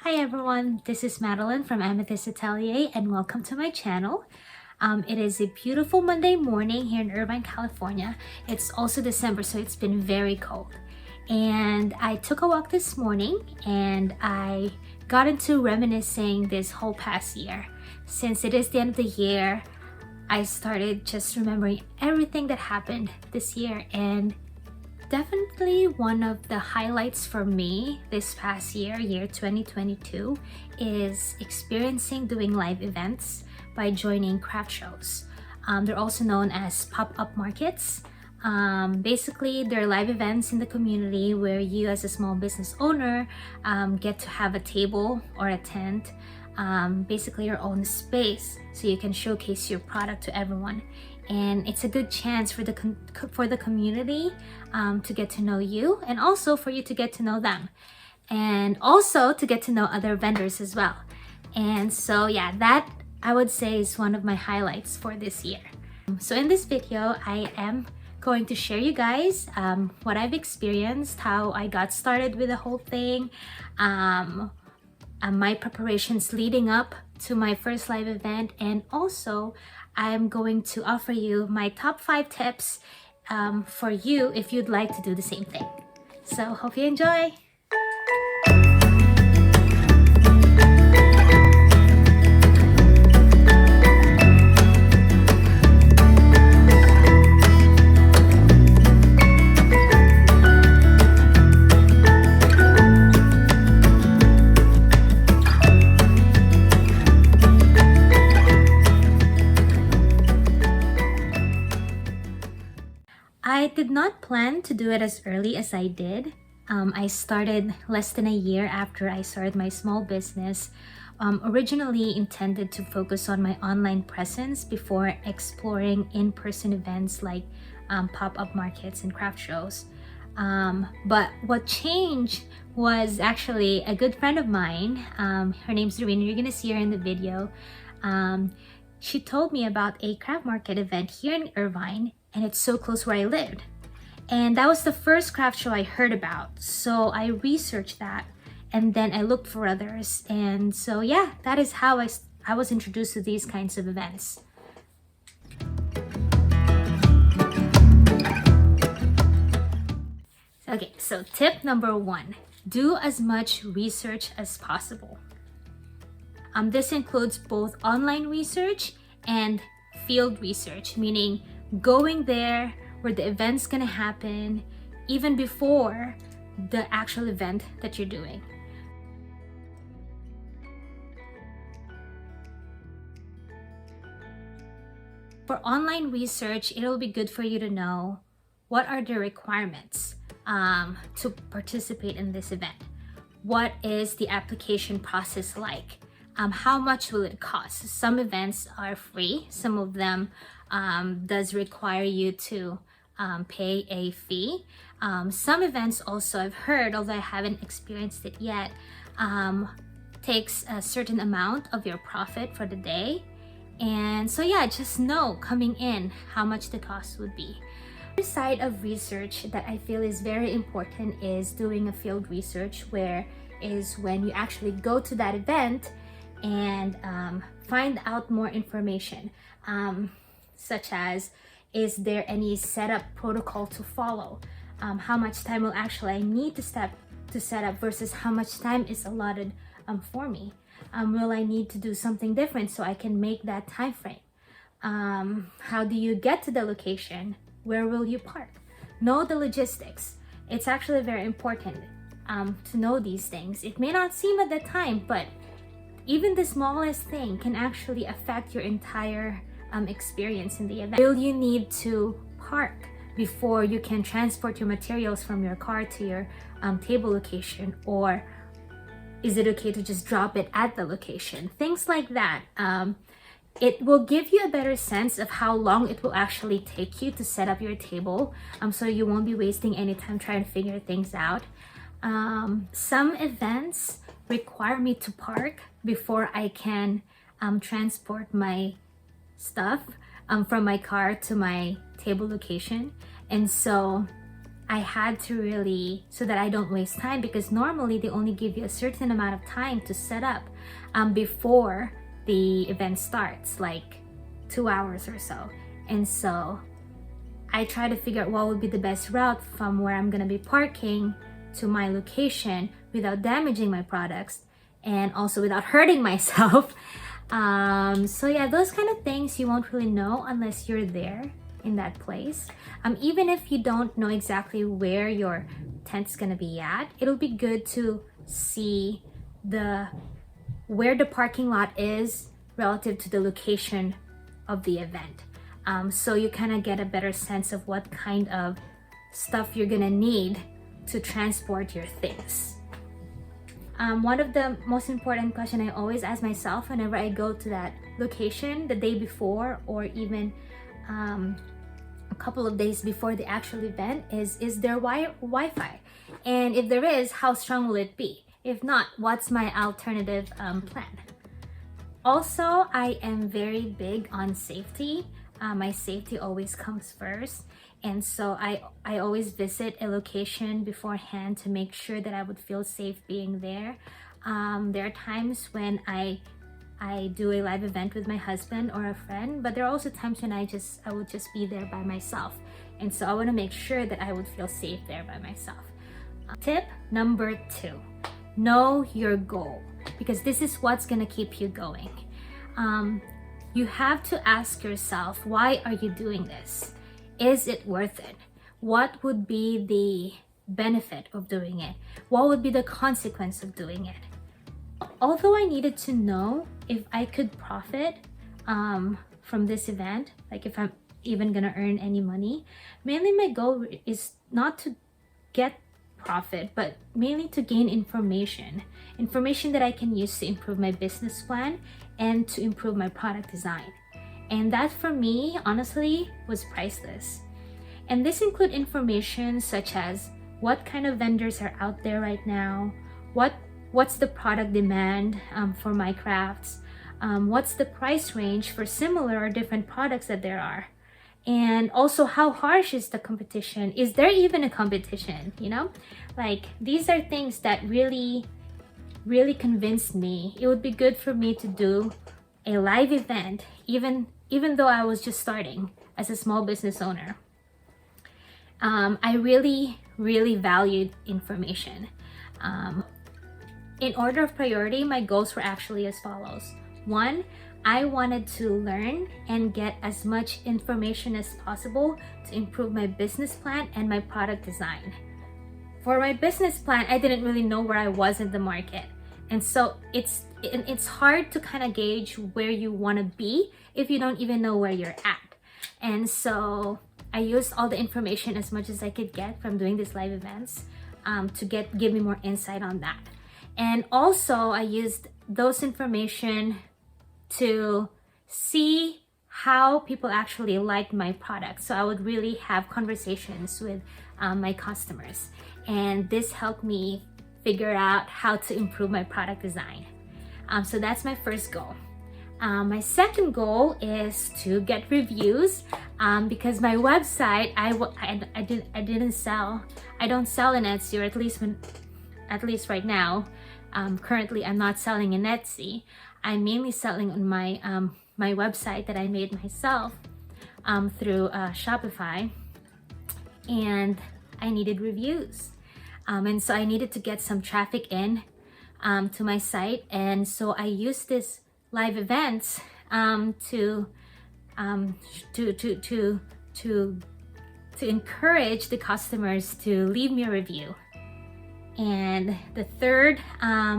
Hi everyone, this is Madeline from Amethyst Atelier and welcome to my channel. It is a beautiful Monday morning here in Irvine, California. It's also December, so it's been very cold. And I took a walk this morning and I got into reminiscing this whole past year. Since it is the end of the year, I started just remembering everything that happened this year, and definitely one of the highlights for me this past year 2022, is experiencing doing live events by joining craft shows. They're also known as pop-up markets. Basically, they're live events in the community where you as a small business owner get to have a table or a tent, basically your own space, so you can showcase your product to everyone. And it's a good chance for the community to get to know you, and also for you to get to know them, and also to get to know other vendors as well. And so yeah, that I would say is one of my highlights for this year. So in this video, I am going to share you guys what I've experienced, how I got started with the whole thing, my preparations leading up to my first live event, and also I'm going to offer you my top 5 tips for you if you'd like to do the same thing. So hope you enjoy! I did not plan to do it as early as I did. I started less than a year after I started my small business. Originally intended to focus on my online presence before exploring in-person events like pop-up markets and craft shows. But what changed was actually a good friend of mine. Her name's Rowena. You're gonna see her in the video. She told me about a craft market event here in Irvine, and it's so close where I lived. And that was the first craft show I heard about. So I researched that, and then I looked for others. And so yeah, that is how I was introduced to these kinds of events. Okay, so tip number 1, do as much research as possible. This includes both online research and field research, meaning going there where the event's gonna happen even before the actual event that you're doing. For online research, it'll be good for you to know what are the requirements to participate in this event. What is the application process like? How much will it cost? Some events are free. Some of them does require you to pay a fee. Some events also, I've heard, although I haven't experienced it yet, takes a certain amount of your profit for the day. And so yeah, just know coming in how much the cost would be. The side of research that I feel is very important is doing a field research, where is when you actually go to that event and find out more information, such as, is there any setup protocol to follow? How much time will actually I need to set up versus how much time is allotted for me? Will I need to do something different so I can make that time frame? How do you get to the location? Where will you park? Know the logistics. It's actually very important to know these things. It may not seem at the time, but even the smallest thing can actually affect your entire experience in the event. Will you need to park before you can transport your materials from your car to your table location? Or is it okay to just drop it at the location? Things like that. It will give you a better sense of how long it will actually take you to set up your table, so you won't be wasting any time trying to figure things out. Some events require me to park before I can transport my stuff from my car to my table location. And so I had to really, so that I don't waste time, because normally they only give you a certain amount of time to set up before the event starts, like 2 hours or so. And so I try to figure out what would be the best route from where I'm gonna be parking to my location without damaging my products and also without hurting myself. So yeah, those kind of things you won't really know unless you're there in that place. Even if you don't know exactly where your tent's gonna be at, it'll be good to see where the parking lot is relative to the location of the event. So you kind of get a better sense of what kind of stuff you're gonna need to transport your things. One of the most important questions I always ask myself whenever I go to that location the day before, or even a couple of days before the actual event, is there Wi-Fi? And if there is, how strong will it be? If not, what's my alternative plan? Also, I am very big on safety. My safety always comes first. And so I always visit a location beforehand to make sure that I would feel safe being there. There are times when I do a live event with my husband or a friend, but there are also times when I would just be there by myself. And so I want to make sure that I would feel safe there by myself. Tip number 2, know your goal, because this is what's going to keep you going. You have to ask yourself, why are you doing this? Is it worth it? What would be the benefit of doing it? What would be the consequence of doing it? Although I needed to know if I could profit from this event, like if I'm even gonna earn any money, mainly my goal is not to get profit, but mainly to gain information that I can use to improve my business plan and to improve my product design. And that for me, honestly, was priceless. And this include information such as what kind of vendors are out there right now, what's the product demand for my crafts, what's the price range for similar or different products that there are, and also how harsh is the competition? Is there even a competition? You know, like these are things that really convinced me it would be good for me to do a live event, even though I was just starting as a small business owner. I really valued information. In order of priority, my goals were actually as follows. 1, I wanted to learn and get as much information as possible to improve my business plan and my product design. For my business plan, I didn't really know where I was in the market. And so it's hard to kind of gauge where you want to be if you don't even know where you're at. And so I used all the information as much as I could get from doing these live events to give me more insight on that. And also I used those information to see how people actually liked my product. So I would really have conversations with my customers. And this helped me figure out how to improve my product design. So that's my first goal. My second goal is to get reviews because my website, I don't sell in Etsy, or at least right now. Currently, I'm not selling in Etsy. I'm mainly selling on my my website that I made myself through Shopify, and I needed reviews. And so I needed to get some traffic in to my site, and so I used this live events to encourage the customers to leave me a review. And the third,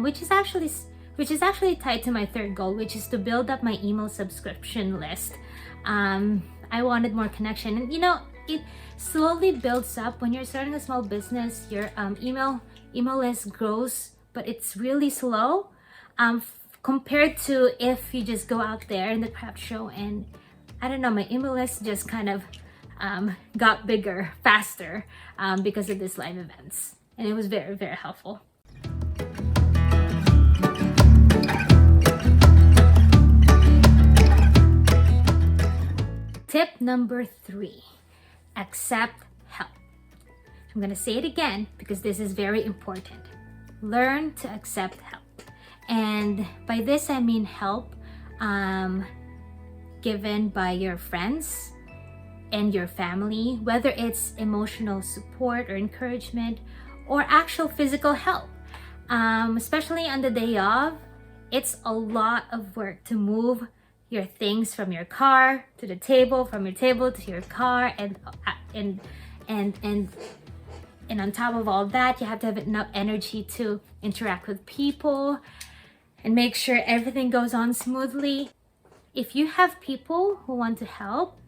which is actually tied to my third goal, which is to build up my email subscription list. I wanted more connection, and you know, it slowly builds up when you're starting a small business. Your email list grows, but it's really slow compared to if you just go out there in the craft show. And I don't know, my email list just kind of got bigger faster because of this live events, and it was very, very helpful. Tip number 3, accept help. I'm gonna say it again because this is very important. Learn to accept help. And by this I mean help given by your friends and your family, whether it's emotional support or encouragement or actual physical help. Especially on the day of, it's a lot of work to move your things from your car to the table, from your table to your car, and on top of all that, you have to have enough energy to interact with people and make sure everything goes on smoothly. If you have people who want to help,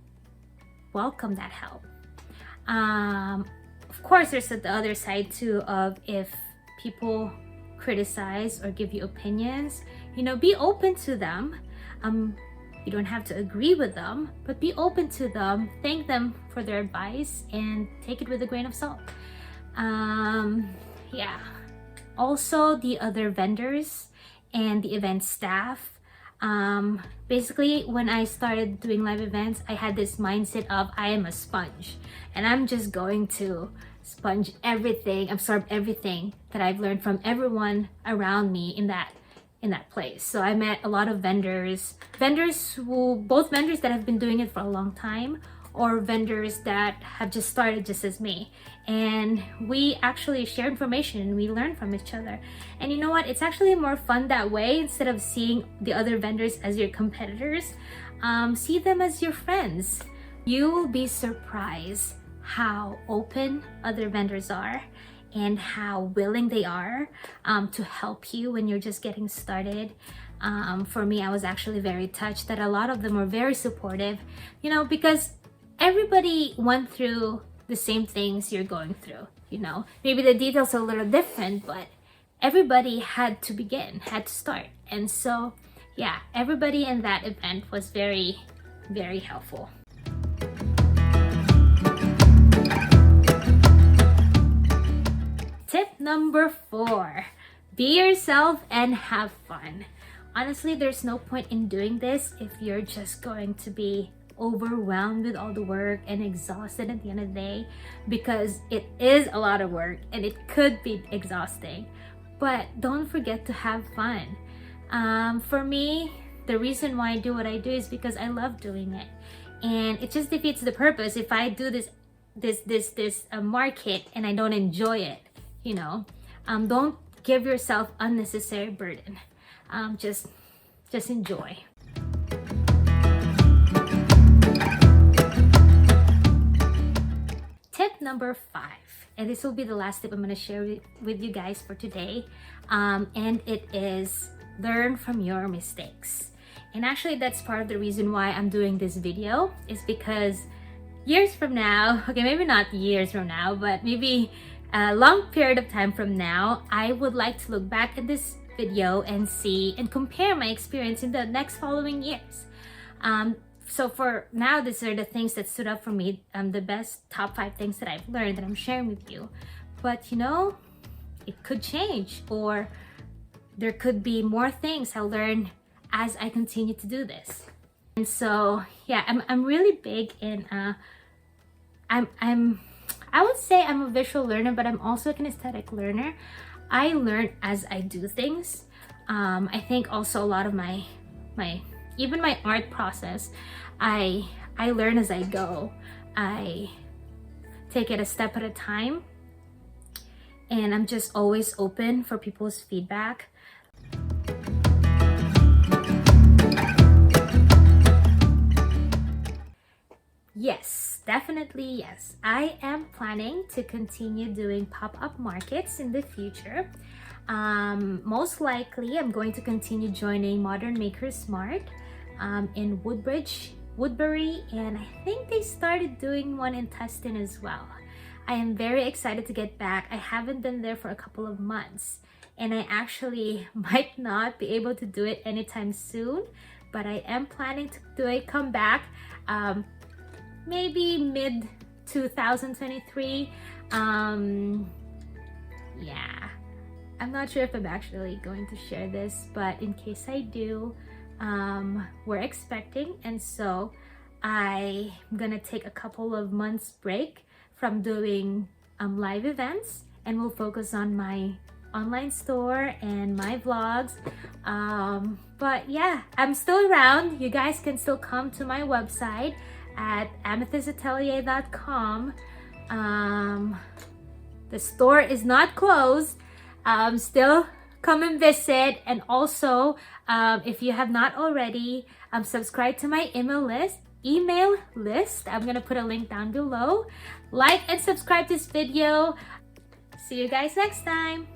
welcome that help. Of course, there's the other side too of if people criticize or give you opinions, you know, be open to them. You don't have to agree with them, but be open to them, thank them for their advice, and take it with a grain of salt. Yeah. Also, the other vendors and the event staff. Basically, when I started doing live events, I had this mindset of I am a sponge and I'm just going to sponge everything, absorb everything that I've learned from everyone around me in that place. So I met a lot of vendors both vendors that have been doing it for a long time, or vendors that have just started just as me, and we actually share information and we learn from each other. And you know what, it's actually more fun that way. Instead of seeing the other vendors as your competitors, see them as your friends. You will be surprised how open other vendors are and how willing they are to help you when you're just getting started. For me, I was actually very touched that a lot of them were very supportive, you know, because everybody went through the same things you're going through, you know. Maybe the details are a little different, but everybody had to start. And so, yeah, everybody in that event was very, very helpful. Tip number 4, be yourself and have fun. Honestly, there's no point in doing this if you're just going to be overwhelmed with all the work and exhausted at the end of the day, because it is a lot of work and it could be exhausting. But don't forget to have fun. For me, the reason why I do what I do is because I love doing it, and it just defeats the purpose if I do this market and I don't enjoy it. You know, don't give yourself unnecessary burden. Just enjoy. Tip number 5, and this will be the last tip I'm going to share with you guys for today, and it is learn from your mistakes. And actually, that's part of the reason why I'm doing this video, is because years from now, okay, maybe not years from now, but maybe a long period of time from now, I would like to look back at this video and see and compare my experience in the next following years. So for now, these are the things that stood up for me, the best top 5 things that I've learned that I'm sharing with you. But you know, it could change, or there could be more things I'll learn as I continue to do this. And so yeah, I'm really big in I would say I'm a visual learner, but I'm also a kinesthetic learner. I learn as I do things. I think also a lot of my even my art process, I learn as I go. I take it a step at a time, and I'm just always open for people's feedback. Yes, definitely yes. I am planning to continue doing pop-up markets in the future. Most likely, I'm going to continue joining Modern Makers Mart in Woodbury, and I think they started doing one in Tustin as well. I am very excited to get back. I haven't been there for a couple of months, and I actually might not be able to do it anytime soon, but I am planning to do a comeback. Maybe mid 2023. Yeah, I'm not sure if I'm actually going to share this, but in case I do, we're expecting, and so I'm gonna take a couple of months break from doing live events, and we'll focus on my online store and my vlogs. But yeah, I'm still around. You guys can still come to my website at amethystatelier.com. The store is not closed. Still come and visit. And also, if you have not already, subscribe to my email list. I'm gonna put a link down below. Like and subscribe this video. See you guys next time.